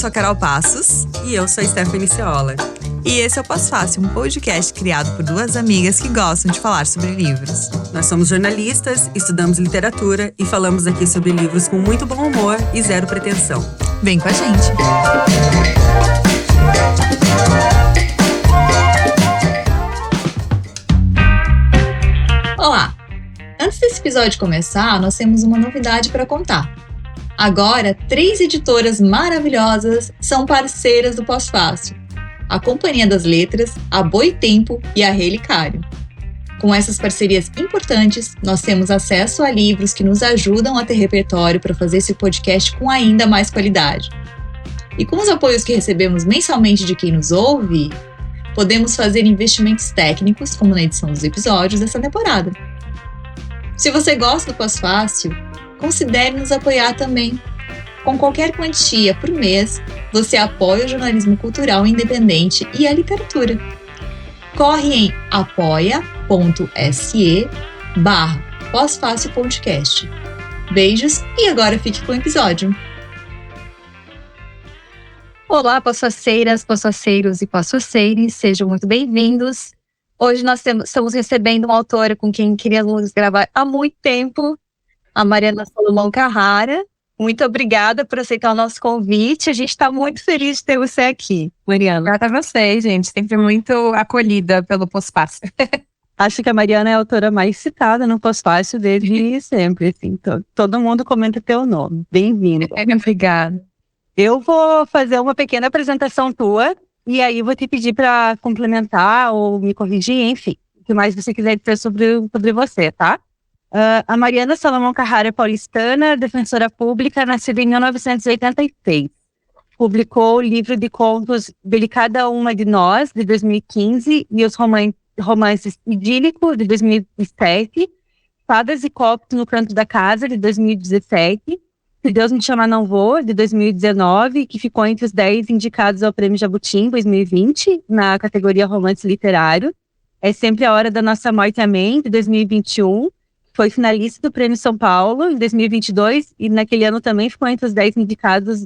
sou a Carol Passos. E eu sou a Stephanie Ceola. E esse é o Pós Fácil, um podcast criado por duas amigas que gostam de falar sobre livros. Nós somos jornalistas, estudamos literatura e falamos aqui sobre livros com muito bom humor e zero pretensão. Vem com a gente! Olá! Antes desse episódio começar, nós temos uma novidade para contar. Agora, 3 editoras maravilhosas são parceiras do Pós Fácil: a Companhia das Letras, a Boitempo e a Relicário. Com essas parcerias importantes, nós temos acesso a livros que nos ajudam a ter repertório para fazer esse podcast com ainda mais qualidade. E com os apoios que recebemos mensalmente de quem nos ouve, podemos fazer investimentos técnicos, como na edição dos episódios dessa temporada. Se você gosta do Pós Fácil, considere nos apoiar também. Com qualquer quantia por mês, você apoia o jornalismo cultural independente e a literatura. Corre em apoia.se/PósFácilPodcast. Beijos e agora fique com o episódio. Olá, pós-faceiras, pós-faceiros e pós-faceires, sejam muito bem-vindos. Hoje nós estamos recebendo uma autora com quem queríamos gravar há muito tempo, a Mariana Salomão Carrara. Muito obrigada por aceitar o nosso convite. A gente está muito feliz de ter você aqui, Mariana. Obrigada a vocês, gente. Sempre muito acolhida pelo Pós Fácil. Acho que a Mariana é a autora mais citada no Pós Fácil desde sempre. Assim, todo mundo comenta teu nome. Bem-vinda. Obrigada. Eu vou fazer uma pequena apresentação tua e aí vou te pedir para complementar ou me corrigir, enfim, o que mais você quiser dizer sobre você, tá? A Mariana Salomão Carrara é paulistana, defensora pública, nascida em 1986. Publicou o livro de contos Delicada Uma de Nós, de 2015, e os romances Idílico, de 2007, Fadas e Copos no Canto da Casa, de 2017, Se Deus Me Chamar Não Vou, de 2019, que ficou entre os 10 indicados ao Prêmio Jabuti em 2020, na categoria Romance Literário. É Sempre a Hora da Nossa Morte, Amém, de 2021. Foi finalista do Prêmio São Paulo em 2022 e naquele ano também ficou entre os 10 indicados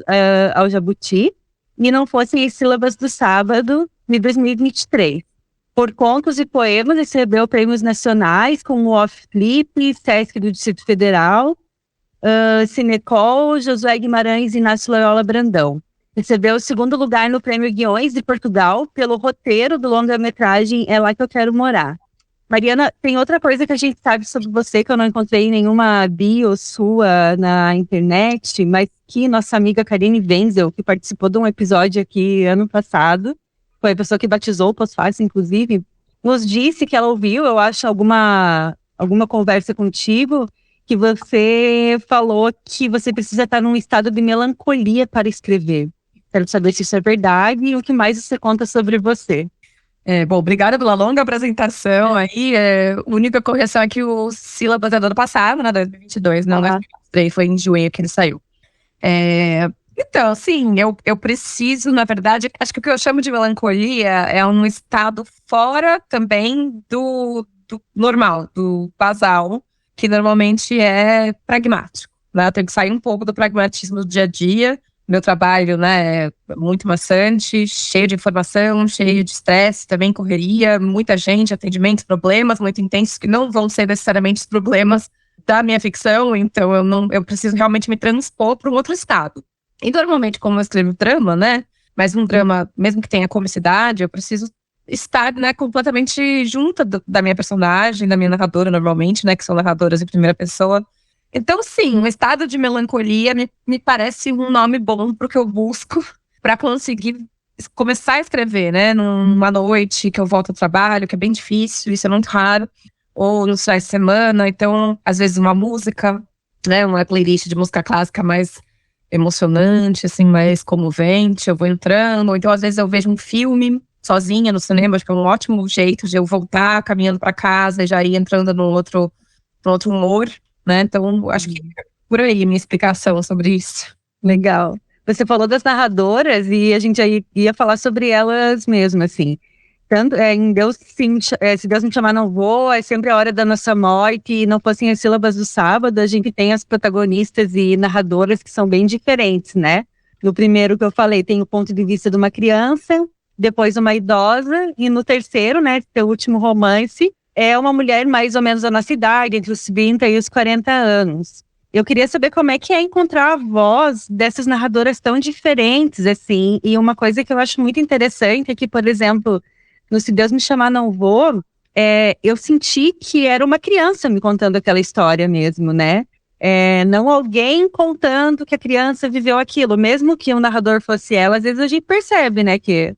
ao Jabuti. E Não Fossem as Sílabas do Sábado, de 2023. Por contos e poemas, recebeu prêmios nacionais como o Off Flip, Sesc do Distrito Federal, Cinecol, Josué Guimarães e Inácio Loyola Brandão. Recebeu o 2º lugar no Prêmio Guiões de Portugal pelo roteiro do longa-metragem É Lá Que Eu Quero Morar. Mariana, tem outra coisa que a gente sabe sobre você que eu não encontrei em nenhuma bio sua na internet, mas que nossa amiga Karine Wenzel, que participou de um episódio aqui ano passado, foi a pessoa que batizou o Pós Fácil, inclusive, nos disse que ela ouviu, eu acho, alguma conversa contigo, que você falou que você precisa estar num estado de melancolia para escrever. Quero saber se isso é verdade e o que mais você conta sobre você. Bom, obrigada pela longa apresentação aí. A única correção é que o sílabas é do ano passado, né, 2022, não 2023, foi em junho que ele saiu. Então, sim, eu preciso, na verdade, acho que o que eu chamo de melancolia é um estado fora também do normal, do basal, que normalmente é pragmático, né? Eu tenho que sair um pouco do pragmatismo do dia a dia. Meu trabalho, né, é muito maçante, cheio de informação, cheio de estresse, também correria, muita gente, atendimentos, problemas muito intensos que não vão ser necessariamente os problemas da minha ficção, então eu preciso realmente me transpor para um outro estado. E normalmente, como eu escrevo drama, né, mas um drama, mesmo que tenha comicidade, eu preciso estar, né, completamente junta da minha personagem, da minha narradora normalmente, né, que são narradoras em primeira pessoa. Então, sim, um estado de melancolia me parece um nome bom para o que eu busco para conseguir começar a escrever, né? Numa noite que eu volto ao trabalho, que é bem difícil, isso é muito raro, ou nos finais de semana. Então, às vezes uma música, né? Uma playlist de música clássica mais emocionante, assim, mais comovente, eu vou entrando. Ou então, às vezes eu vejo um filme sozinha no cinema, acho que é um ótimo jeito de eu voltar caminhando para casa e já ir entrando no outro humor. Né? Então, acho que é por aí a minha explicação sobre isso. Legal. Você falou das narradoras e a gente aí ia falar sobre elas mesmo, assim. Tanto, em Deus, Se Deus Me Chamar Não Vou, É Sempre a Hora da Nossa Morte, e Não Fossem as Sílabas do Sábado, a gente tem as protagonistas e narradoras que são bem diferentes, né? No primeiro que eu falei, tem o ponto de vista de uma criança, depois uma idosa, e no terceiro, né, seu último romance, é uma mulher mais ou menos da nossa idade, entre os 30 e os 40 anos. Eu queria saber como é que é encontrar a voz dessas narradoras tão diferentes, assim. E uma coisa que eu acho muito interessante é que, por exemplo, no Se Deus Me Chamar Não Vou, eu senti que era uma criança me contando aquela história mesmo, né? Não alguém contando que a criança viveu aquilo. Mesmo que o narrador fosse ela, às vezes a gente percebe, né, que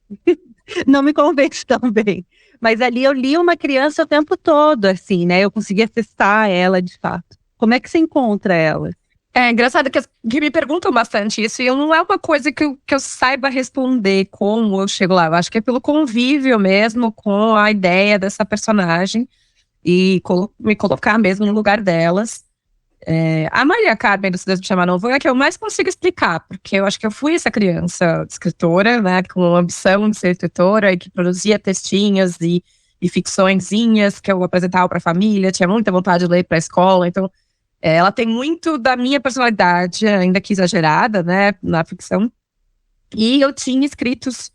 não me convence tão bem. Mas ali eu li uma criança o tempo todo, assim, né? Eu consegui acessar ela, de fato. Como é que você encontra ela? É engraçado que me perguntam bastante isso, e não é uma coisa que eu saiba responder como eu chego lá. Eu acho que é pelo convívio mesmo com a ideia dessa personagem e me colocar mesmo no lugar delas. A Maria Carmen, do Se Deus Me Chamar Não Vou, é a que eu mais consigo explicar, porque eu acho que eu fui essa criança escritora, né, com ambição de ser escritora e que produzia textinhos e ficçõezinhas que eu apresentava para a família, tinha muita vontade de ler para a escola, então ela tem muito da minha personalidade, ainda que exagerada, né, na ficção. E eu tinha escritos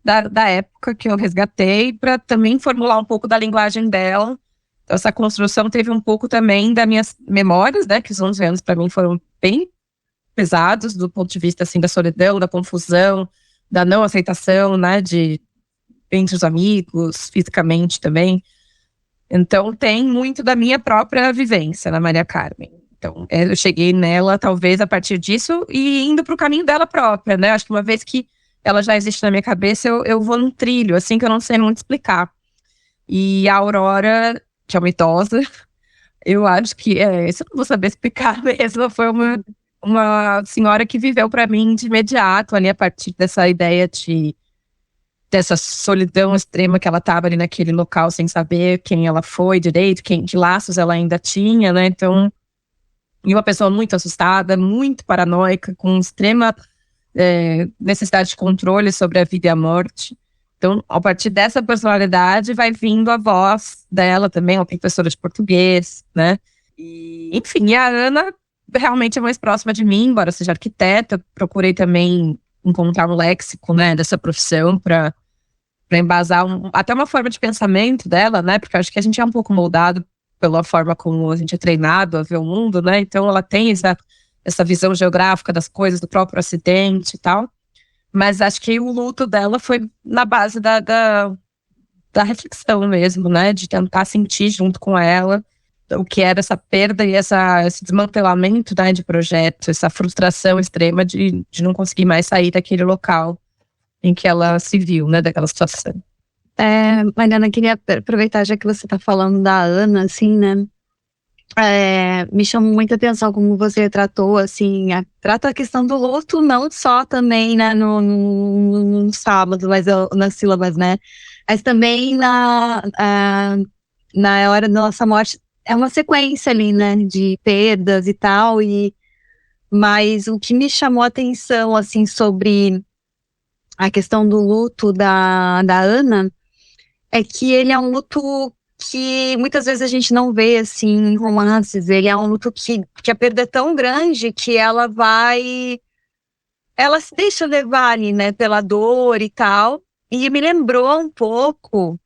da época que eu resgatei para também formular um pouco da linguagem dela. Então, essa construção teve um pouco também das minhas memórias, né, que os 11 anos para mim foram bem pesados do ponto de vista, assim, da solidão, da confusão, da não aceitação, né, entre os amigos, fisicamente também. Então, tem muito da minha própria vivência na Maria Carmen. Então, eu cheguei nela, talvez, a partir disso e indo para o caminho dela própria, né? Acho que uma vez que ela já existe na minha cabeça, eu vou num trilho, assim, que eu não sei muito explicar. E a Aurora, que é uma idosa, eu acho que, isso eu não vou saber explicar mesmo, foi uma senhora que viveu para mim de imediato, ali, a partir dessa ideia dessa solidão extrema que ela estava ali naquele local sem saber quem ela foi direito, que laços ela ainda tinha, né? Então, e uma pessoa muito assustada, muito paranoica, com extrema necessidade de controle sobre a vida e a morte. Então, a partir dessa personalidade vai vindo a voz dela também, uma professora de português, né? E, enfim, a Ana realmente é mais próxima de mim, embora seja arquiteta. Procurei também encontrar um léxico, né, dessa profissão para embasar até uma forma de pensamento dela, né? Porque eu acho que a gente é um pouco moldado pela forma como a gente é treinado a ver o mundo, né? Então ela tem essa visão geográfica das coisas, do próprio acidente e tal. Mas acho que o luto dela foi na base da reflexão mesmo, né? De tentar sentir junto com ela o que era essa perda e esse desmantelamento, né, de projeto, essa frustração extrema de não conseguir mais sair daquele local em que ela se viu, né, daquela situação. Mariana, queria aproveitar, já que você está falando da Ana, assim, né, me chamou muita atenção como você tratou, assim, trata a questão do luto, não só também, né, no sábado, mas nas sílabas, né, mas também na hora da nossa morte, é uma sequência ali, né, de perdas e tal, mas o que me chamou a atenção, assim, sobre a questão do luto da Ana, é que ele é um luto que muitas vezes a gente não vê, assim, em romances. Ele é um luto que a perda é tão grande que ela se deixa levar ali, né, pela dor e tal, e me lembrou um pouco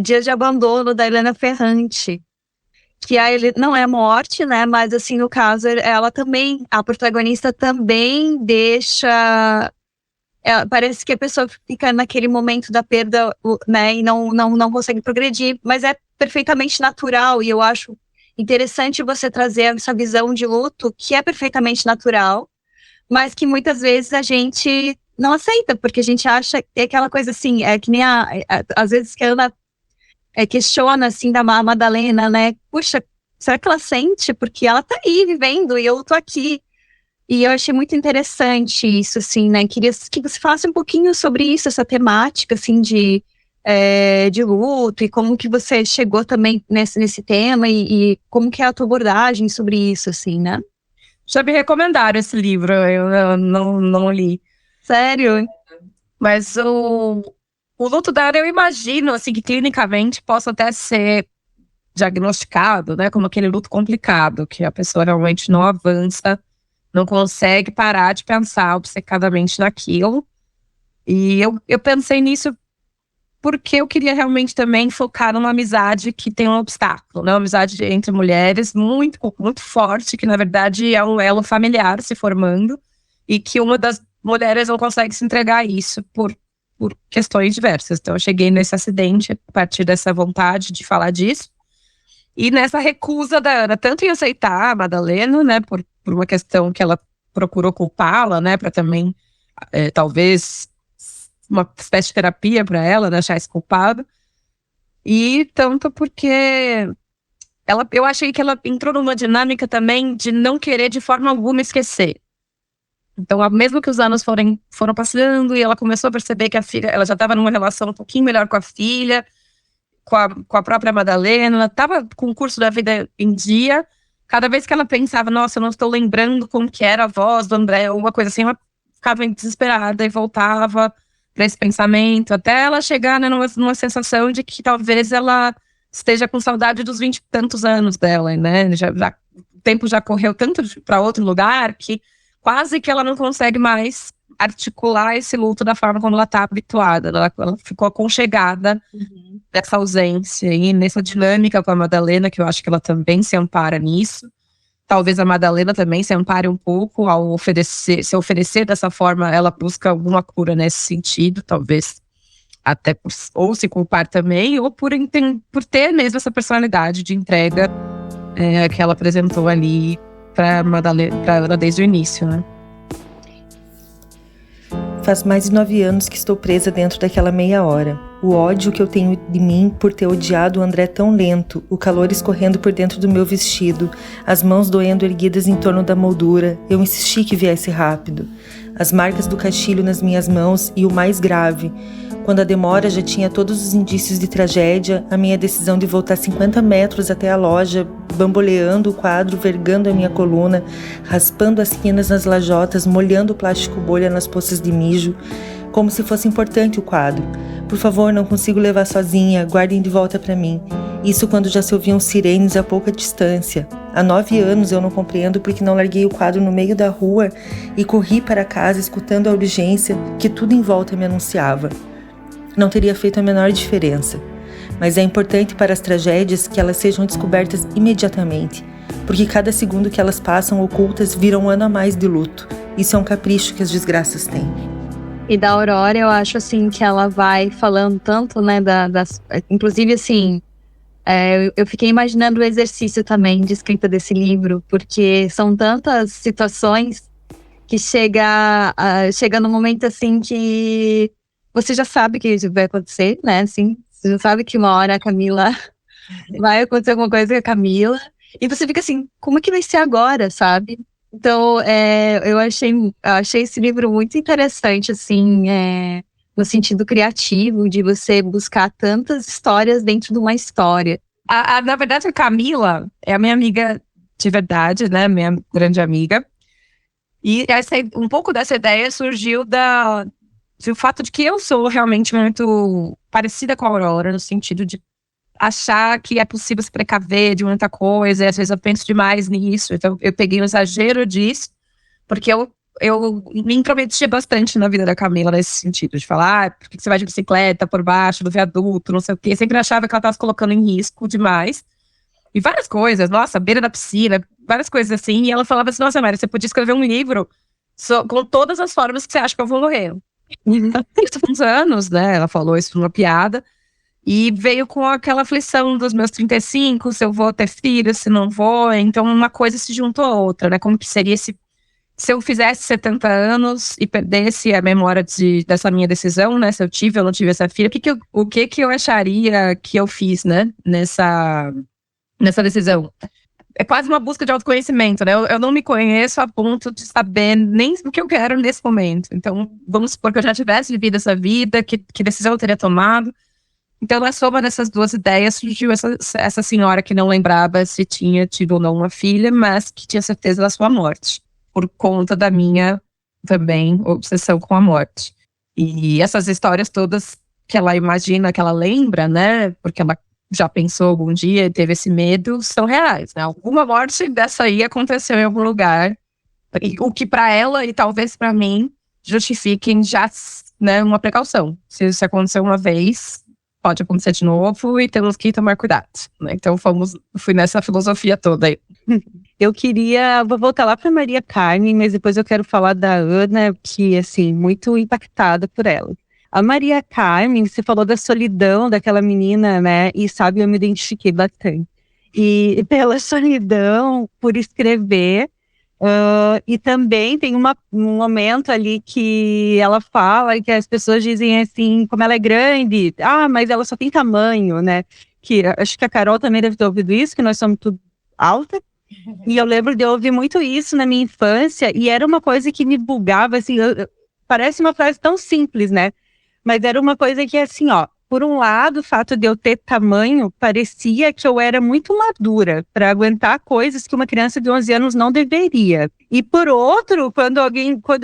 Dias de Abandono, da Helena Ferrante, que não é morte, né, mas assim, no caso, ela também, a protagonista também deixa... parece que a pessoa fica naquele momento da perda, né, e não consegue progredir, mas é perfeitamente natural, e eu acho interessante você trazer essa visão de luto, que é perfeitamente natural, mas que muitas vezes a gente não aceita, porque a gente acha que é aquela coisa assim, que nem às vezes que a Ana questiona, assim, da Madalena, né, puxa, será que ela sente? Porque ela tá aí vivendo, e eu tô aqui. E eu achei muito interessante isso, assim, né? Queria que você falasse um pouquinho sobre isso, essa temática, assim, de luto, e como que você chegou também nesse tema, e como que é a tua abordagem sobre isso, assim, né? Já me recomendaram esse livro, eu não li. Sério? Mas o luto da Ana, eu imagino, assim, que clinicamente possa até ser diagnosticado, né, como aquele luto complicado, que a pessoa realmente não avança não consegue parar de pensar obcecadamente naquilo. E eu pensei nisso porque eu queria realmente também focar numa amizade que tem um obstáculo, né? Uma amizade entre mulheres muito, muito forte, que na verdade é um elo familiar se formando, e que uma das mulheres não consegue se entregar a isso por questões diversas. Então eu cheguei nesse acidente a partir dessa vontade de falar disso, e nessa recusa da Ana, tanto em aceitar a Madalena, né, por uma questão que ela procurou culpá-la, né, para também, talvez, uma espécie de terapia para ela, né, achar esse culpado, e tanto porque eu achei que ela entrou numa dinâmica também de não querer de forma alguma esquecer. Então, mesmo que os anos foram passando e ela começou a perceber que a filha, ela já estava numa relação um pouquinho melhor com a filha, com a própria Madalena, ela estava com o curso da vida em dia. Cada vez que ela pensava, nossa, eu não estou lembrando como que era a voz do André, alguma coisa assim, ela ficava desesperada e voltava para esse pensamento, até ela chegar, né, numa sensação de que talvez ela esteja com saudade dos 20 e tantos anos dela, né? O tempo já correu tanto para outro lugar que quase que ela não consegue mais articular esse luto da forma como ela está habituada. Ela ficou aconchegada nessa ausência e nessa dinâmica com a Madalena, que eu acho que ela também se ampara nisso. Talvez a Madalena também se ampare um pouco ao se oferecer dessa forma, ela busca alguma cura nesse sentido, talvez até ou se culpar também, ou por ter mesmo essa personalidade de entrega que ela apresentou ali para Ana desde o início, né? Faz mais de 9 anos que estou presa dentro daquela meia hora. O ódio que eu tenho de mim por ter odiado o André tão lento, o calor escorrendo por dentro do meu vestido, as mãos doendo erguidas em torno da moldura, eu insisti que viesse rápido. As marcas do caixilho nas minhas mãos e o mais grave, quando a demora já tinha todos os indícios de tragédia, a minha decisão de voltar 50 metros até a loja, bamboleando o quadro, vergando a minha coluna, raspando as quinas nas lajotas, molhando o plástico bolha nas poças de mijo, como se fosse importante o quadro. Por favor, não consigo levar sozinha, guardem de volta para mim. Isso quando já se ouviam sirenes a pouca distância. Há 9 anos eu não compreendo porque não larguei o quadro no meio da rua e corri para casa escutando a urgência que tudo em volta me anunciava. Não teria feito a menor diferença. Mas é importante para as tragédias que elas sejam descobertas imediatamente, porque cada segundo que elas passam ocultas vira um ano a mais de luto. Isso é um capricho que as desgraças têm. E da Aurora, eu acho, assim, que ela vai falando tanto, né, inclusive, assim, eu fiquei imaginando o exercício também de escrita desse livro, porque são tantas situações que chega no momento, assim, que você já sabe que isso vai acontecer, né, assim, você já sabe que uma hora a Camila vai acontecer alguma coisa com a Camila, e você fica assim, como é que vai ser agora, sabe? Então, eu achei esse livro muito interessante, assim, no sentido criativo, de você buscar tantas histórias dentro de uma história. Na verdade, a Camila é a minha amiga de verdade, né, minha grande amiga, e um pouco dessa ideia surgiu do fato de que eu sou realmente muito parecida com a Aurora, no sentido de achar que é possível se precaver de muita coisa, e às vezes eu penso demais nisso, então eu peguei um exagero disso, porque eu me intrometi bastante na vida da Camila nesse sentido, de falar, por que você vai de bicicleta por baixo do viaduto, não sei o quê, eu sempre achava que ela estava se colocando em risco demais, e várias coisas, nossa, beira da piscina, várias coisas assim, e ela falava assim, nossa, Mari, você podia escrever um livro com todas as formas que você acha que eu vou morrer. Isso há uns anos, né, ela falou isso numa piada, e veio com aquela aflição dos meus 35, se eu vou ter filho, se não vou. Então uma coisa se juntou à outra, né? Como que seria se eu fizesse 70 anos e perdesse a memória dessa minha decisão, né? Se eu tive ou não tive essa filha, o que eu acharia que eu fiz, né? Nessa decisão. É quase uma busca de autoconhecimento, né? Eu não me conheço a ponto de saber nem o que eu quero nesse momento. Então, vamos supor que eu já tivesse vivido essa vida, que decisão eu teria tomado. Então, na soma dessas duas ideias, surgiu essa senhora que não lembrava se tinha tido ou não uma filha, mas que tinha certeza da sua morte, por conta da minha, também, obsessão com a morte. E essas histórias todas que ela imagina, que ela lembra, né, porque ela já pensou algum dia e teve esse medo, são reais, né? Alguma morte dessa aí aconteceu em algum lugar o que para ela e talvez para mim justifiquem já, né, uma precaução. Se acontecer uma vez, pode acontecer de novo e temos que tomar cuidado, né? Então fui nessa filosofia toda aí. Vou voltar lá para Maria Carmen, mas depois eu quero falar da Ana, que, assim, muito impactada por ela. A Maria Carmen, você falou da solidão daquela menina, né? E sabe, eu me identifiquei bastante. E pela solidão, por escrever, e também tem um momento ali que ela fala que as pessoas dizem assim, como ela é grande, mas ela só tem tamanho, né? Que acho que a Carol também deve ter ouvido isso, que nós somos tudo alta. E eu lembro de ouvir muito isso na minha infância, e era uma coisa que me bugava, assim, parece uma frase tão simples, né? Mas era uma coisa que, assim, por um lado, o fato de eu ter tamanho, parecia que eu era muito madura para aguentar coisas que uma criança de 11 anos não deveria. E por outro, quando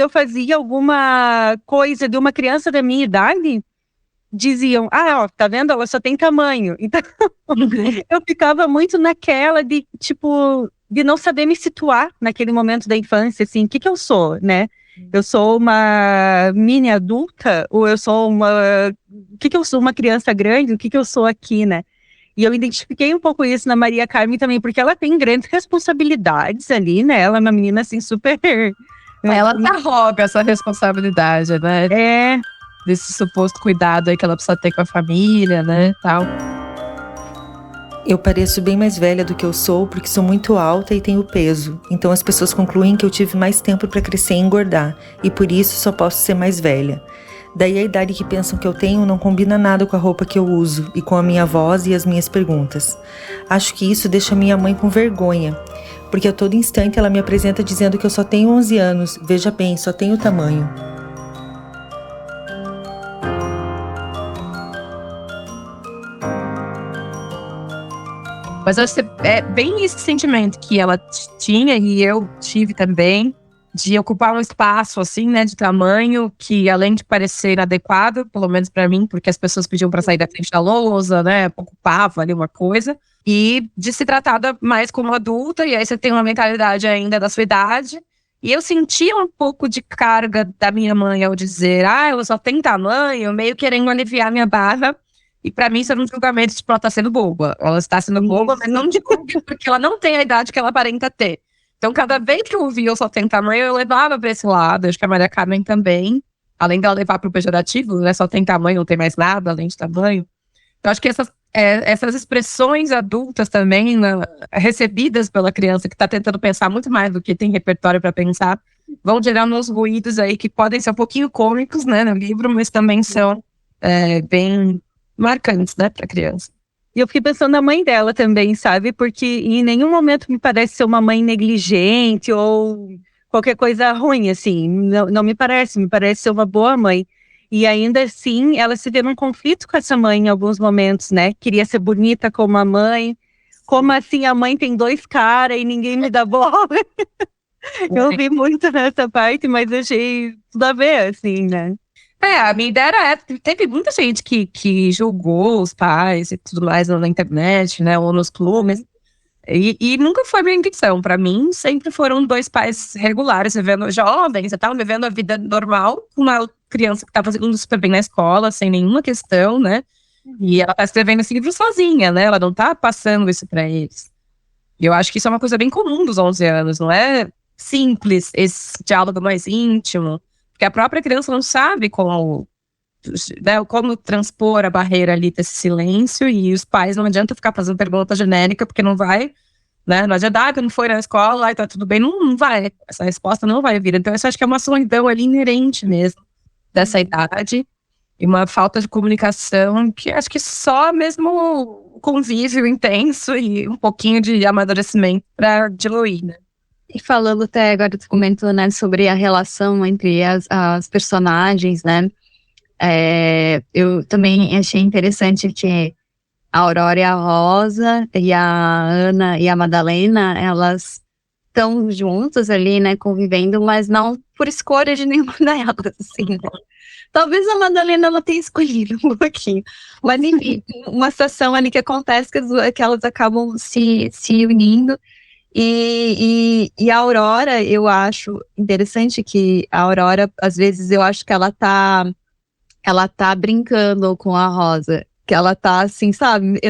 eu fazia alguma coisa de uma criança da minha idade, diziam, tá vendo? Ela só tem tamanho. Então, eu ficava muito naquela de, tipo, de não saber me situar naquele momento da infância, assim, o que eu sou, né? Eu sou uma mini adulta ou eu sou o que eu sou, uma criança grande? O que eu sou aqui, né? E eu identifiquei um pouco isso na Maria Carmen também, porque ela tem grandes responsabilidades ali, né? Ela é uma menina, assim, super... Ela arroga essa responsabilidade, né? Desse suposto cuidado aí que ela precisa ter com a família, né, tal. Eu pareço bem mais velha do que eu sou porque sou muito alta e tenho peso. Então as pessoas concluem que eu tive mais tempo para crescer e engordar, e por isso só posso ser mais velha. Daí a idade que pensam que eu tenho não combina nada com a roupa que eu uso e com a minha voz e as minhas perguntas. Acho que isso deixa minha mãe com vergonha, porque a todo instante ela me apresenta dizendo que eu só tenho 11 anos. Veja bem, só tenho tamanho. Mas acho que é bem esse sentimento que ela tinha e eu tive também, de ocupar um espaço, assim, né, de tamanho, que além de parecer inadequado, pelo menos pra mim, porque as pessoas pediam pra sair da frente da lousa, né, ocupava ali uma coisa, e de se tratar mais como adulta, e aí você tem uma mentalidade ainda da sua idade, e eu sentia um pouco de carga da minha mãe ao dizer, eu só tenho tamanho, meio querendo aliviar minha barra. E pra mim isso era um julgamento, tipo, ela tá sendo boba. Ela está sendo boba, mas não de culpa, porque ela não tem a idade que ela aparenta ter. Então, cada vez que eu ouvia eu só tenho tamanho, eu levava pra esse lado. Acho que a Maria Carmen também, além dela levar pro pejorativo, né, só tem tamanho, não tem mais nada além de tamanho. Então, acho que essas expressões adultas também, recebidas pela criança, que tá tentando pensar muito mais do que tem repertório pra pensar, vão gerando uns ruídos aí que podem ser um pouquinho cômicos, né, no livro, mas também são bem marcantes, né, pra criança. E eu fiquei pensando na mãe dela também, sabe? Porque em nenhum momento me parece ser uma mãe negligente ou qualquer coisa ruim, assim. Não me parece ser uma boa mãe. E ainda assim, ela se vê num conflito com essa mãe em alguns momentos, né? Queria ser bonita como a mãe. Como assim a mãe tem 2 caras e ninguém me dá bola? Eu vi muito nessa parte, mas achei tudo a ver, assim, né? A minha ideia era teve muita gente que julgou os pais e tudo mais na internet, né, ou nos clubes, e nunca foi minha intenção. Pra mim, sempre foram 2 pais regulares, vivendo jovens e tal, vivendo a vida normal, com uma criança que tá fazendo super bem na escola, sem nenhuma questão, né, e ela tá escrevendo esse livro sozinha, né, ela não tá passando isso pra eles. E eu acho que isso é uma coisa bem comum dos 11 anos, não é simples esse diálogo mais íntimo. Porque a própria criança não sabe como transpor a barreira ali desse silêncio, e os pais não adianta ficar fazendo pergunta genérica, porque não vai, né? Não adianta, que não foi na escola, tá tudo bem, não vai. Essa resposta não vai vir. Então, eu acho que é uma solidão ali inerente mesmo dessa idade, e uma falta de comunicação que acho que só mesmo o convívio intenso e um pouquinho de amadurecimento para diluir, né? E falando até agora, tu comentou, né, sobre a relação entre as personagens, né, eu também achei interessante que a Aurora e a Rosa, e a Ana e a Madalena, elas estão juntas ali, né, convivendo, mas não por escolha de nenhuma delas, assim, né. Talvez a Madalena ela tenha escolhido um pouquinho, mas enfim, uma situação ali que acontece que elas acabam se unindo. E a Aurora, eu acho interessante que a Aurora, às vezes, eu acho que ela tá brincando com a Rosa. Que ela tá assim, sabe?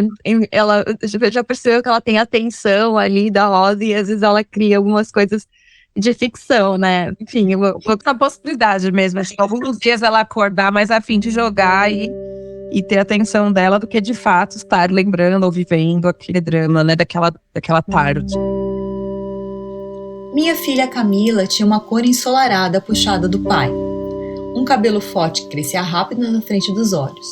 Ela já percebeu que ela tem atenção ali da Rosa e às vezes ela cria algumas coisas de ficção, né? Enfim, Essa possibilidade mesmo, assim, alguns dias ela acordar mais a fim de jogar e ter a atenção dela do que de fato estar lembrando ou vivendo aquele drama, né, daquela tarde. Minha filha Camila tinha uma cor ensolarada puxada do pai. Um cabelo forte que crescia rápido na frente dos olhos.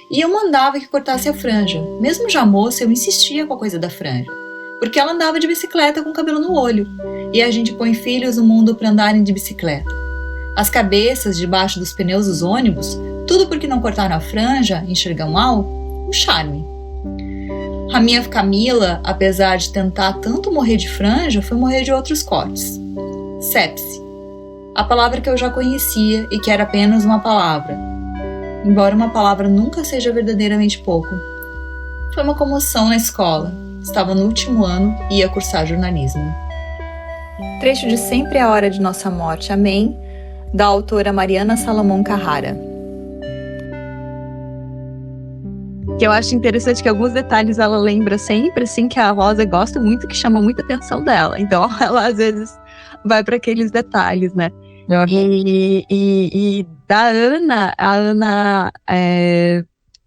E eu mandava que cortasse a franja. Mesmo já moça, eu insistia com a coisa da franja. Porque ela andava de bicicleta com o cabelo no olho. E a gente põe filhos no mundo para andarem de bicicleta. As cabeças debaixo dos pneus dos ônibus, tudo porque não cortaram a franja, enxergam mal, um charme. A minha Camila, apesar de tentar tanto morrer de franja, foi morrer de outros cortes. Sepse. A palavra que eu já conhecia e que era apenas uma palavra. Embora uma palavra nunca seja verdadeiramente pouco. Foi uma comoção na escola. Estava no último ano e ia cursar jornalismo. Trecho de Sempre é a Hora de Nossa Morte, Amém, da autora Mariana Salomão Carrara. que eu acho interessante que alguns detalhes ela lembra sempre, assim, que a Rosa gosta muito, que chama muita atenção dela. Então, ela às vezes vai para aqueles detalhes, né? E da Ana, a Ana,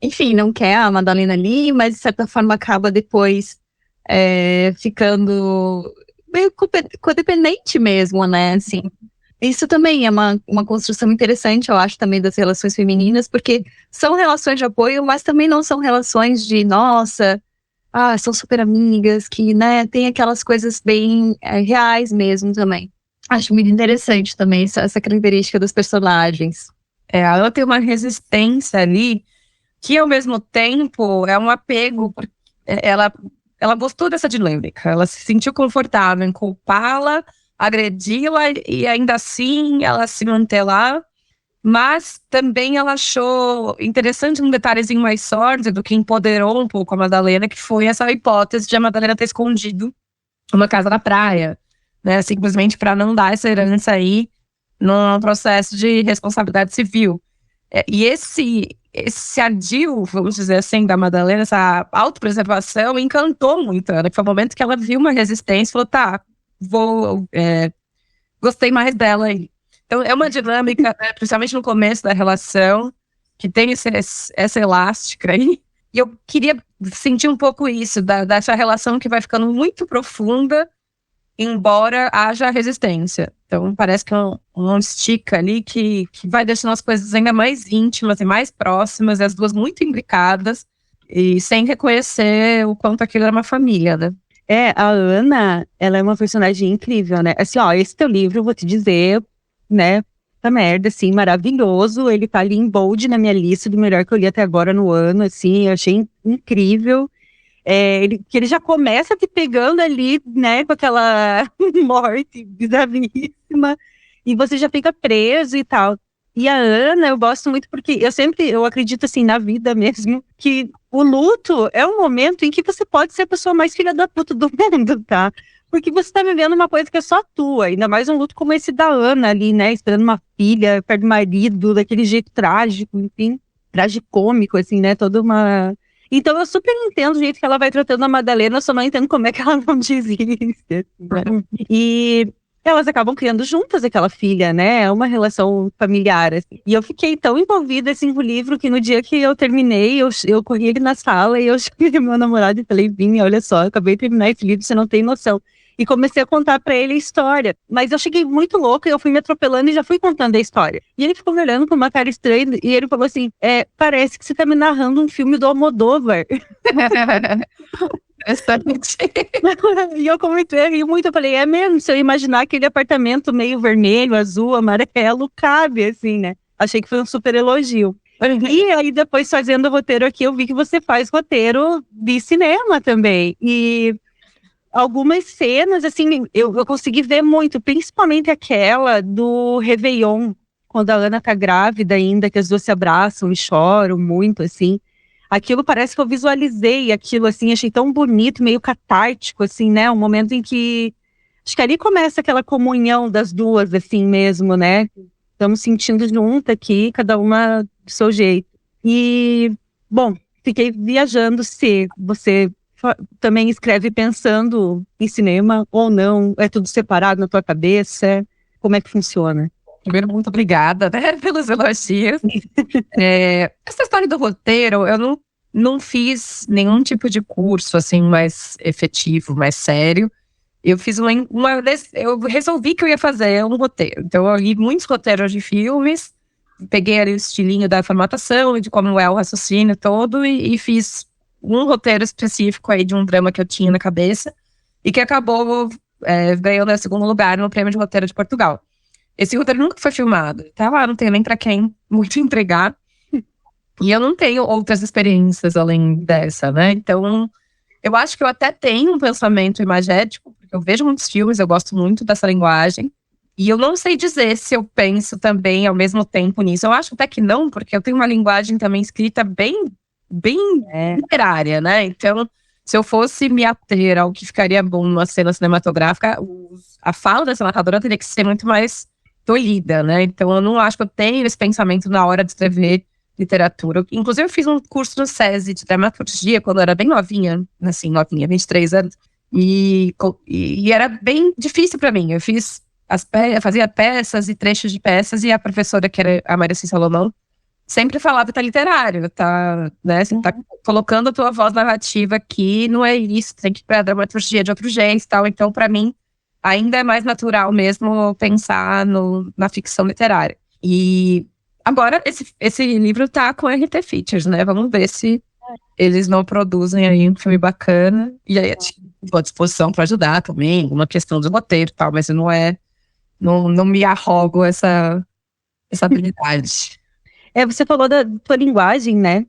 enfim, não quer a Madalena ali, mas de certa forma acaba depois ficando meio codependente mesmo, né? Assim, isso também é uma construção interessante, eu acho, também das relações femininas, porque são relações de apoio, mas também não são relações de, nossa, são super amigas, que, né, tem aquelas coisas bem reais mesmo também. Acho muito interessante também essa característica dos personagens. A Ana tem uma resistência ali, que ao mesmo tempo é um apego, porque ela gostou dessa dinâmica, ela se sentiu confortável em culpá-la, agredi-la e ainda assim ela se manter lá, mas também ela achou interessante um detalhezinho mais sórdido que empoderou um pouco a Madalena, que foi essa hipótese de a Madalena ter escondido uma casa na praia, né, simplesmente para não dar essa herança aí num processo de responsabilidade civil. E esse ardil, vamos dizer assim, da Madalena, essa autopreservação, encantou muito ela, que foi o momento que ela viu uma resistência e falou, tá, gostei mais dela aí. Então é uma dinâmica, né, principalmente no começo da relação, que tem essa elástica aí. E eu queria sentir um pouco isso, dessa relação que vai ficando muito profunda, embora haja resistência. Então parece que é um estica ali que vai deixando as coisas ainda mais íntimas e mais próximas, e as duas muito imbricadas, e sem reconhecer o quanto aquilo era uma família, né? A Ana, ela é uma personagem incrível, né? Assim, esse teu livro, eu vou te dizer, né, tá merda, assim, maravilhoso. Ele tá ali em bold na minha lista do melhor que eu li até agora no ano, assim, eu achei incrível. Que ele já começa te pegando ali, né, com aquela morte bizarríssima, e você já fica preso e tal. E a Ana, eu gosto muito porque eu acredito assim, na vida mesmo, que o luto é um momento em que você pode ser a pessoa mais filha da puta do mundo, tá? Porque você tá vivendo uma coisa que é só tua, ainda mais um luto como esse da Ana ali, né, esperando uma filha, perto do marido, daquele jeito trágico, enfim, tragicômico, assim, né, toda uma... Então eu super entendo o jeito que ela vai tratando a Madalena, eu só não entendo como é que ela não diz isso. E elas acabam criando juntas aquela filha, né? É uma relação familiar, assim. E eu fiquei tão envolvida, assim, com o livro, que no dia que eu terminei, eu corri ele na sala e eu chamei meu namorado e falei, Vini, olha só, eu acabei de terminar esse livro, você não tem noção. E comecei a contar pra ele a história. Mas eu cheguei muito louca e eu fui me atropelando e já fui contando a história. E ele ficou me olhando com uma cara estranha e ele falou assim, parece que você tá me narrando um filme do Almodóvar. E eu comecei a rir muito, eu falei, mesmo, se eu imaginar aquele apartamento meio vermelho, azul, amarelo, cabe, assim, né? Achei que foi um super elogio. E aí, depois, fazendo o roteiro aqui, eu vi que você faz roteiro de cinema também. E algumas cenas, assim, eu consegui ver muito, principalmente aquela do Réveillon, quando a Ana tá grávida ainda, que as duas se abraçam e choram muito, assim. aquilo parece que eu visualizei aquilo, assim, achei tão bonito, meio catártico, assim, né? Um momento em que, acho que ali começa aquela comunhão das duas, assim mesmo, né? Estamos sentindo junto aqui, cada uma do seu jeito. E, bom, fiquei viajando se você também escreve pensando em cinema ou não, é tudo separado na tua cabeça, como é que funciona? Primeiro, muito obrigada, né, pelos elogios. Essa história do roteiro, eu não fiz nenhum tipo de curso, assim, mais efetivo, mais sério. Eu fiz eu resolvi que eu ia fazer um roteiro. Então, eu li muitos roteiros de filmes, peguei ali o estilinho da formatação e de como é o raciocínio todo e fiz um roteiro específico aí de um drama que eu tinha na cabeça e que acabou ganhando o segundo lugar no Prêmio de Roteiro de Portugal. Esse roteiro nunca foi filmado, tá lá, não tenho nem pra quem muito entregar. E eu não tenho outras experiências além dessa, né? Então, eu acho que eu até tenho um pensamento imagético, porque eu vejo muitos filmes, eu gosto muito dessa linguagem. E eu não sei dizer se eu penso também ao mesmo tempo nisso. Eu acho até que não, porque eu tenho uma linguagem também escrita bem literária, né? Então, se eu fosse me ater ao que ficaria bom numa cena cinematográfica, a fala dessa narradora teria que ser muito mais tolhida, né? Então, eu não acho que eu tenho esse pensamento na hora de escrever literatura. Inclusive, eu fiz um curso no SESI de dramaturgia quando eu era bem novinha, assim, 23 anos. E era bem difícil para mim. Eu fazia peças e trechos de peças, e a professora, que era a Maria Cícera Salomão, sempre falava, tá literário, tá, né? Você tá colocando a tua voz narrativa aqui, não é isso, tem que ir pra dramaturgia de outro jeito e tal. Então, para mim, ainda é mais natural mesmo pensar na ficção literária. E agora, esse livro tá com RT Features, né? Vamos ver se eles não produzem aí um filme bacana. E aí, estou à disposição para ajudar também, uma questão de roteiro e tal, mas eu não me arrogo essa habilidade. Você falou da tua linguagem, né?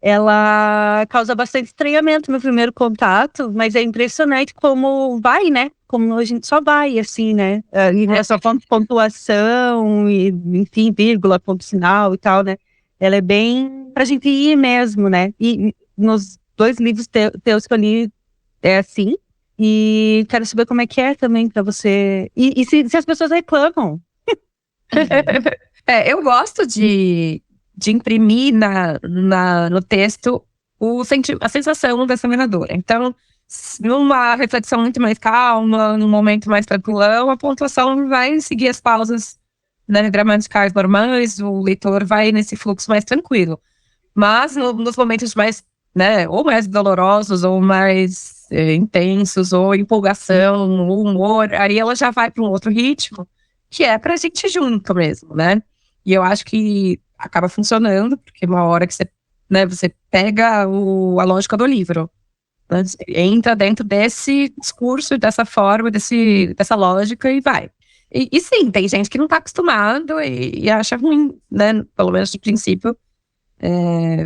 Ela causa bastante estranhamento no primeiro contato, mas é impressionante como vai, né? Como a gente só vai, assim, né? E é só pontuação, e, enfim, vírgula, ponto final e tal, né? Ela é bem pra gente ir mesmo, né? E nos 2 livros teus que eu li é assim. E quero saber como é que é também pra você. E se as pessoas reclamam. Eu gosto de imprimir no texto a sensação dessa narradora. Então, numa reflexão muito mais calma, num momento mais tranquilão, a pontuação vai seguir as pausas, né, gramaticais normais, o leitor vai nesse fluxo mais tranquilo. Mas nos momentos mais, né, ou mais dolorosos, ou mais intensos, ou empolgação, ou humor, aí ela já vai para um outro ritmo, que é pra gente junto mesmo, né? E eu acho que acaba funcionando, porque uma hora que você pega a lógica do livro, né? Você entra dentro desse discurso, dessa forma, dessa lógica e vai. E sim, tem gente que não tá acostumado e acha ruim, né? Pelo menos de princípio,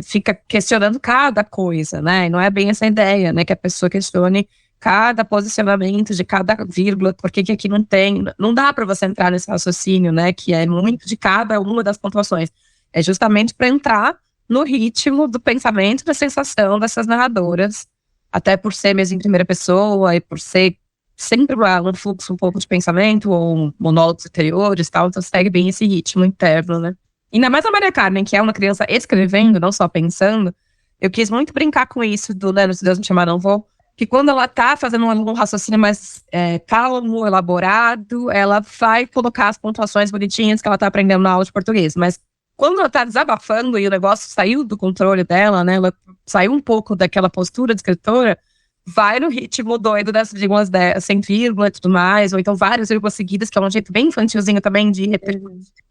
fica questionando cada coisa, né? E não é bem essa ideia, né? Que a pessoa questione cada posicionamento de cada vírgula, por que aqui não tem. Não dá para você entrar nesse raciocínio, né? Que é muito de cada uma das pontuações. É justamente para entrar no ritmo do pensamento, da sensação dessas narradoras, até por ser mesmo em primeira pessoa e por ser sempre um fluxo um pouco de pensamento ou monólogos interiores e tal, então segue bem esse ritmo interno, né? Ainda mais a Maria Carmen, que é uma criança escrevendo, não só pensando, eu quis muito brincar com isso do, né, Se Deus Me Chamar Não Vou, que quando ela tá fazendo um raciocínio mais calmo, elaborado, ela vai colocar as pontuações bonitinhas que ela tá aprendendo na aula de português, mas quando ela tá desabafando e o negócio saiu do controle dela, né, ela saiu um pouco daquela postura de escritora, vai no ritmo doido das vírgulas, sem vírgula e tudo mais, ou então várias vírgulas seguidas, que é um jeito bem infantilzinho também de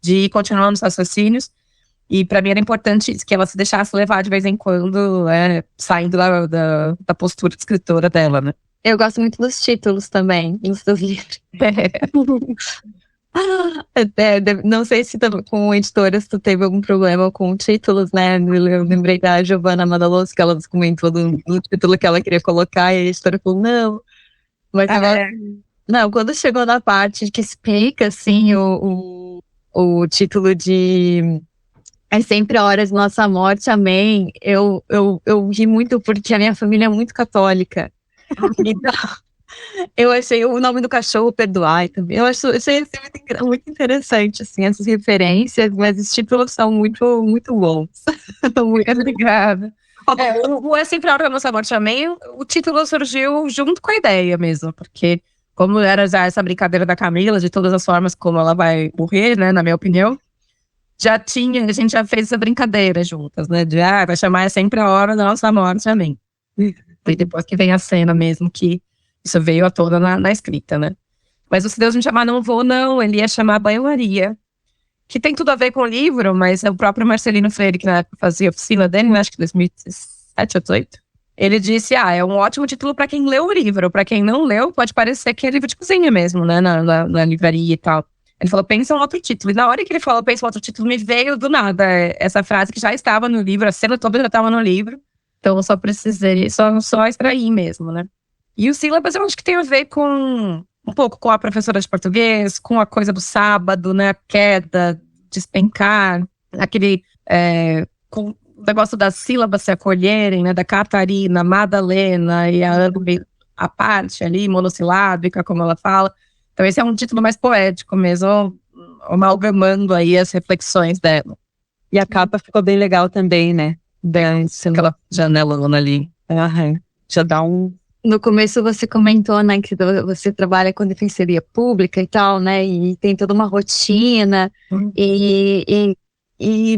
ir continuando os raciocínios. E pra mim era importante que ela se deixasse levar de vez em quando, saindo da postura de escritora dela, né? Eu gosto muito dos títulos também, dos livros. Não sei se com editoras tu teve algum problema com títulos, né? Eu lembrei da Giovanna Madaloso, que ela comentou do título que ela queria colocar, e a editora falou, não. Mas não, quando chegou na parte que explica, assim, o título de É sempre a hora de nossa morte, amém. Eu ri muito porque a minha família é muito católica. Então, eu achei o nome do cachorro Perdoai também. Achei assim, muito interessante, assim, essas referências, mas os títulos são muito, muito bons. Muito obrigada. O É Sempre a Hora da Nossa Morte, amém. O título surgiu junto com a ideia mesmo, porque como era já essa brincadeira da Camila, de todas as formas como ela vai morrer, né, na minha opinião, a gente já fez essa brincadeira juntas, né? Vai chamar É Sempre a Hora da Nossa Morte, amém. E depois que vem a cena mesmo, que isso veio à tona na escrita, né? Mas o Se Deus Me Chamar Não Vou, não. Ele ia chamar Banho-Maria, que tem tudo a ver com o livro, mas é o próprio Marcelino Freire, que na época fazia a oficina dele, né? Acho que 2017 ou 2018. Ele disse, é um ótimo título para quem leu o livro. Para quem não leu, pode parecer que é livro de cozinha mesmo, né? Na livraria e tal. Ele falou, pensa um outro título. E na hora que ele falou, pensa um outro título, me veio do nada essa frase que já estava no livro, a cena toda já estava no livro. Então eu só precisei, só extrair mesmo, né? E o sílabas eu acho que tem a ver com um pouco com a professora de português, com a coisa do sábado, né? A queda, despencar, aquele com o negócio das sílabas se acolherem, né? Da Catarina, Madalena e a parte ali, monossilábica, como ela fala. Então esse é um título mais poético mesmo, amalgamando aí as reflexões dela. E a capa ficou bem legal também, né? Aquela janelona ali. Já dá um... No começo você comentou, né, que você trabalha com defensoria pública e tal, né, e tem toda uma rotina,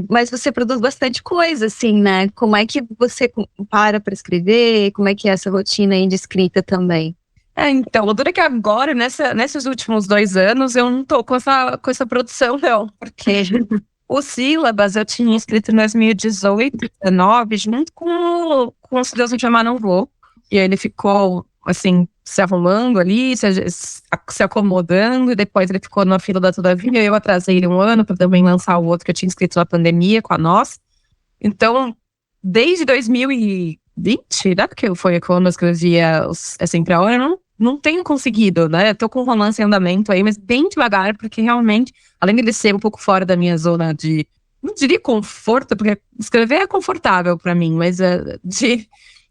mas você produz bastante coisa, assim, né? Como é que você para escrever? Como é que é essa rotina aí de escrita também? Então, o duro é que agora, nesses últimos 2 anos, eu não tô com essa produção, não, porque o sílabas eu tinha escrito em 2018, 2019, junto com o Se Deus Me Chamar Não Vou. E aí ele ficou, assim, se arrumando ali, se acomodando, e depois ele ficou na fila da Todavia. Eu atrasei ele 1 ano para também lançar o outro que eu tinha escrito na pandemia, com a Nós. Então, desde 2020, né, que foi quando eu escrevia É Sempre a Hora, eu não tenho conseguido, né? Eu tô com um romance em andamento aí, mas bem devagar, porque realmente, além de ele ser um pouco fora da minha zona de, não diria conforto, porque escrever é confortável para mim, mas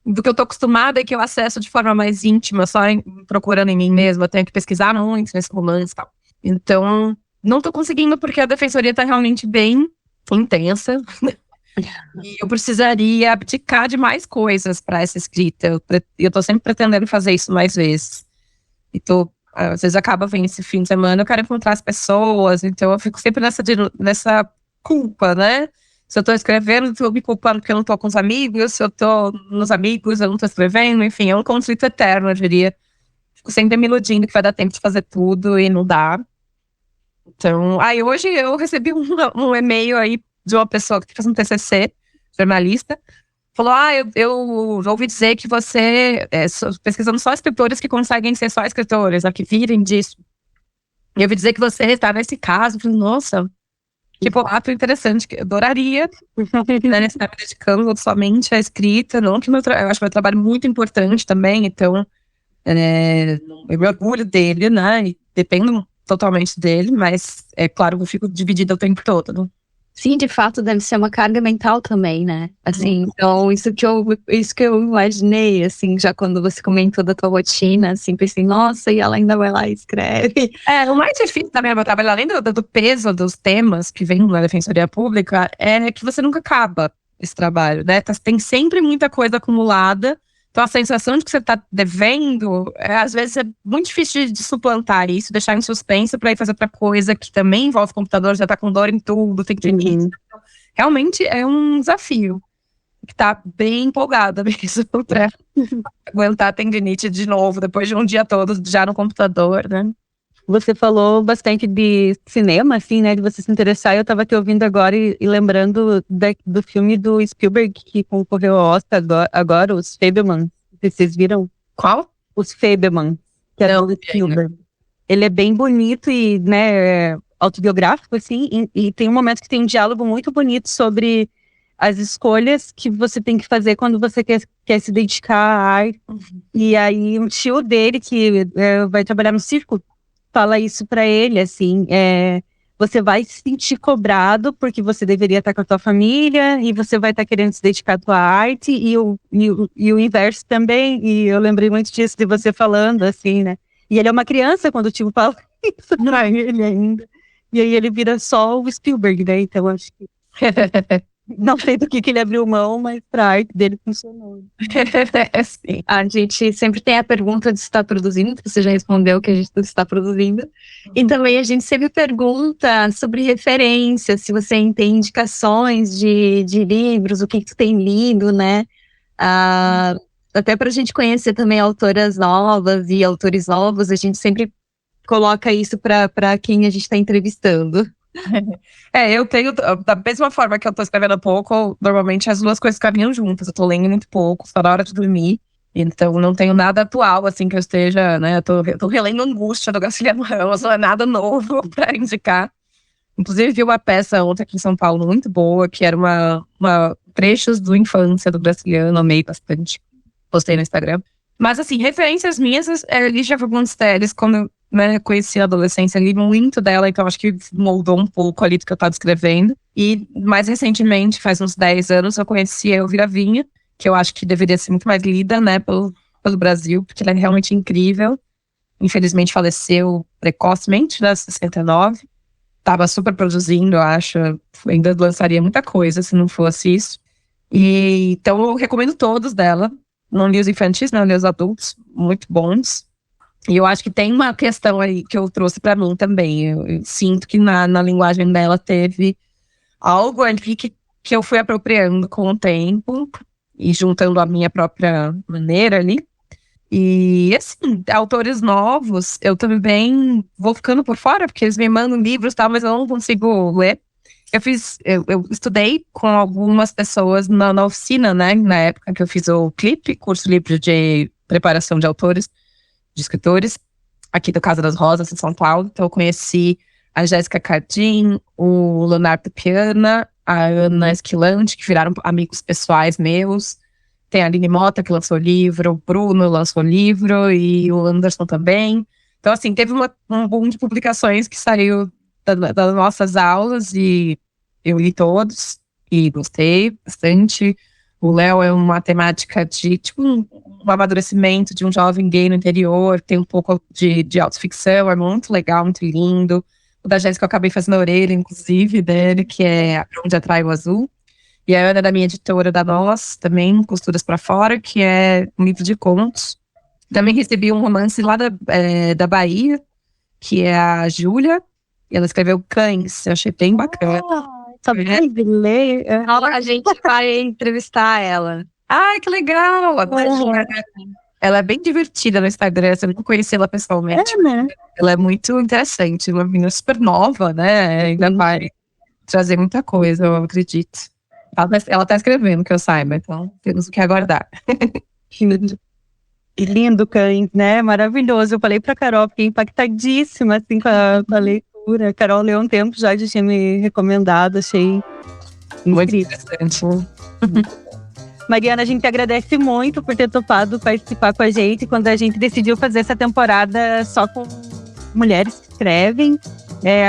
do que eu tô acostumada e que eu acesso de forma mais íntima, só procurando em mim mesma, eu tenho que pesquisar muito nesse romance e tal. Então, não tô conseguindo porque a defensoria tá realmente bem intensa. E eu precisaria abdicar de mais coisas para essa escrita. Eu tô sempre pretendendo fazer isso mais vezes. E às vezes acaba vendo esse fim de semana, eu quero encontrar as pessoas, então eu fico sempre nessa culpa, né? Se eu tô escrevendo, eu tô me culpando porque eu não tô com os amigos, se eu tô nos amigos, eu não tô escrevendo, enfim, é um conflito eterno, eu diria. Fico sempre me iludindo que vai dar tempo de fazer tudo e não dá. Então, hoje eu recebi um e-mail aí de uma pessoa que faz um TCC, jornalista, falou, eu ouvi dizer que você, pesquisando só escritores que conseguem ser só escritores, que virem disso. E eu ouvi dizer que você está nesse caso. Eu falei, nossa, que boato interessante, que eu adoraria, né, estar me dedicando somente à escrita, não que eu acho meu trabalho muito importante também, então eu me orgulho dele, né, e dependo totalmente dele, mas é claro que eu fico dividida o tempo todo, né? Sim, de fato, deve ser uma carga mental também, né? Assim, então, isso que eu imaginei, assim, já quando você comentou da tua rotina, assim, pensei, nossa, e ela ainda vai lá e escreve. O mais difícil também do meu trabalho, além do peso dos temas que vem na Defensoria Pública, é que você nunca acaba esse trabalho, né? Tem sempre muita coisa acumulada. Então, a sensação de que você está devendo, às vezes é muito difícil de suplantar isso, deixar em suspenso para ir fazer outra coisa que também envolve o computador, já está com dor em tudo, tem que então, realmente é um desafio. Que tá bem empolgada mesmo para aguentar a tendinite de novo, depois de um dia todo já no computador, né? Você falou bastante de cinema, assim, né? De você se interessar. Eu tava te ouvindo agora e lembrando do filme do Spielberg que concorreu ao Oscar agora, Os Fabelmans. Vocês viram? Qual? Os Fabelmans, que era do Spielberg. Ele é bem bonito e, né, autobiográfico, assim, e tem um momento que tem um diálogo muito bonito sobre as escolhas que você tem que fazer quando você quer se dedicar à arte. E aí, um tio dele, que vai trabalhar no circo, fala isso pra ele, assim, você vai se sentir cobrado porque você deveria estar com a tua família e você vai estar querendo se dedicar à tua arte e o inverso também. E eu lembrei muito disso de você falando, assim, né? E ele é uma criança quando o tio fala isso pra ele ainda. E aí ele vira só o Spielberg, né? Então acho que não sei do que ele abriu mão, mas pra arte dele funcionou. Sim. A gente sempre tem a pergunta de se está produzindo, você já respondeu que a gente está produzindo. E também a gente sempre pergunta sobre referências, se você tem indicações de livros, o que tu tem lido, né? Até pra gente conhecer também autoras novas e autores novos, a gente sempre coloca isso para quem a gente está entrevistando. Eu tenho, da mesma forma que eu tô escrevendo pouco, normalmente as duas coisas caminham juntas. Eu tô lendo muito pouco, só na hora de dormir. Então não tenho nada atual, assim, que eu esteja, né? Eu tô relendo Angústia do Graciliano Ramos, não é nada novo pra indicar. Inclusive vi uma peça ontem aqui em São Paulo muito boa, que era uma trechos do Infância do Graciliano, amei bastante. Postei no Instagram. Mas assim, referências minhas, Lígia Fagundes Telles, quando eu conheci a adolescência, li muito dela, então acho que moldou um pouco ali do que eu estava escrevendo. E mais recentemente, faz uns 10 anos, eu conheci a Elvira Vinha, que eu acho que deveria ser muito mais lida, né, pelo Brasil, porque ela é realmente incrível. Infelizmente faleceu precocemente, né, 69. Tava super produzindo, eu acho, ainda lançaria muita coisa se não fosse isso. E então eu recomendo todos dela. Não li os infantis, não li os adultos, muito bons. E eu acho que tem uma questão aí que eu trouxe pra mim também. Eu sinto que na linguagem dela teve algo ali que eu fui apropriando com o tempo e juntando a minha própria maneira ali. E, assim, autores novos, eu também vou ficando por fora, porque eles me mandam livros e tal, mas eu não consigo ler. Eu estudei com algumas pessoas na oficina, né, na época que eu fiz o CLIP, curso livre de preparação de autores, de escritores, aqui do Casa das Rosas, em São Paulo. Então eu conheci a Jéssica Cardim, o Leonardo Piana, a Ana Esquilante, que viraram amigos pessoais meus. Tem a Aline Mota, que lançou livro, o Bruno lançou livro, e o Anderson também. Então, assim, teve um boom de publicações que saiu das nossas aulas, e eu li todos, e gostei bastante. O Léo é uma temática de, tipo, um amadurecimento de um jovem gay no interior, tem um pouco de autoficção, é muito legal, muito lindo. O da Jéssica eu acabei fazendo a orelha, inclusive, dele, que é Pra Onde Atrai o Azul. E a Ana, da minha editora, da Nós, também, Costuras pra Fora, que é um livro de contos. Também recebi um romance lá da Bahia, que é a Júlia, e ela escreveu Cães, eu achei bem bacana. ler. A gente vai entrevistar ela. Ai, que legal! Ela é bem divertida no Instagram, você não conheci ela pessoalmente. né? Ela é muito interessante, uma menina super nova, né? Ainda vai trazer muita coisa, eu acredito. Ela tá escrevendo, que eu saiba, então temos o que aguardar. E lindo, Cães, né? Maravilhoso. Eu falei pra Carol, fiquei impactadíssima, assim, com a leitura. A Carol leu um tempo já tinha me recomendado, achei Muito incrível. interessante. Mariana, a gente agradece muito por ter topado participar com a gente quando a gente decidiu fazer essa temporada só com mulheres que escrevem.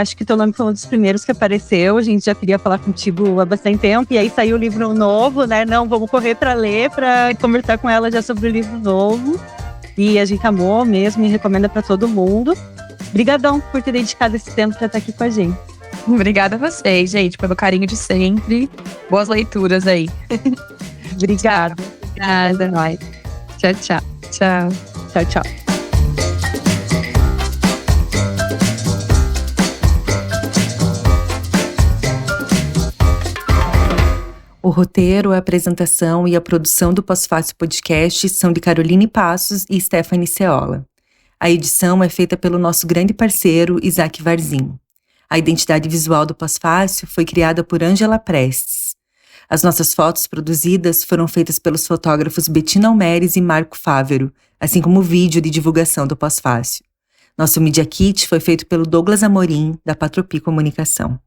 Acho que teu nome foi um dos primeiros que apareceu. A gente já queria falar contigo há bastante tempo. E aí saiu o livro novo, né? Não, vamos correr para ler, para conversar com ela já sobre o livro novo. E a gente amou mesmo e recomenda para todo mundo. Obrigadão por ter dedicado esse tempo para estar aqui com a gente. Obrigada a vocês, gente, pelo carinho de sempre. Boas leituras aí. Obrigada. Obrigada, nós. Tchau, tchau. Tchau. Tchau, tchau. O roteiro, a apresentação e a produção do Pós-Fácil Podcast são de Caroline Passos e Stephanie Ceola. A edição é feita pelo nosso grande parceiro, Isaac Varzim. A identidade visual do Pós-Fácil foi criada por Ângela Prestes. As nossas fotos produzidas foram feitas pelos fotógrafos Bettina Almeres e Marco Fávero, assim como o vídeo de divulgação do Pós-Fácil. Nosso Media Kit foi feito pelo Douglas Amorim, da Patropi Comunicação.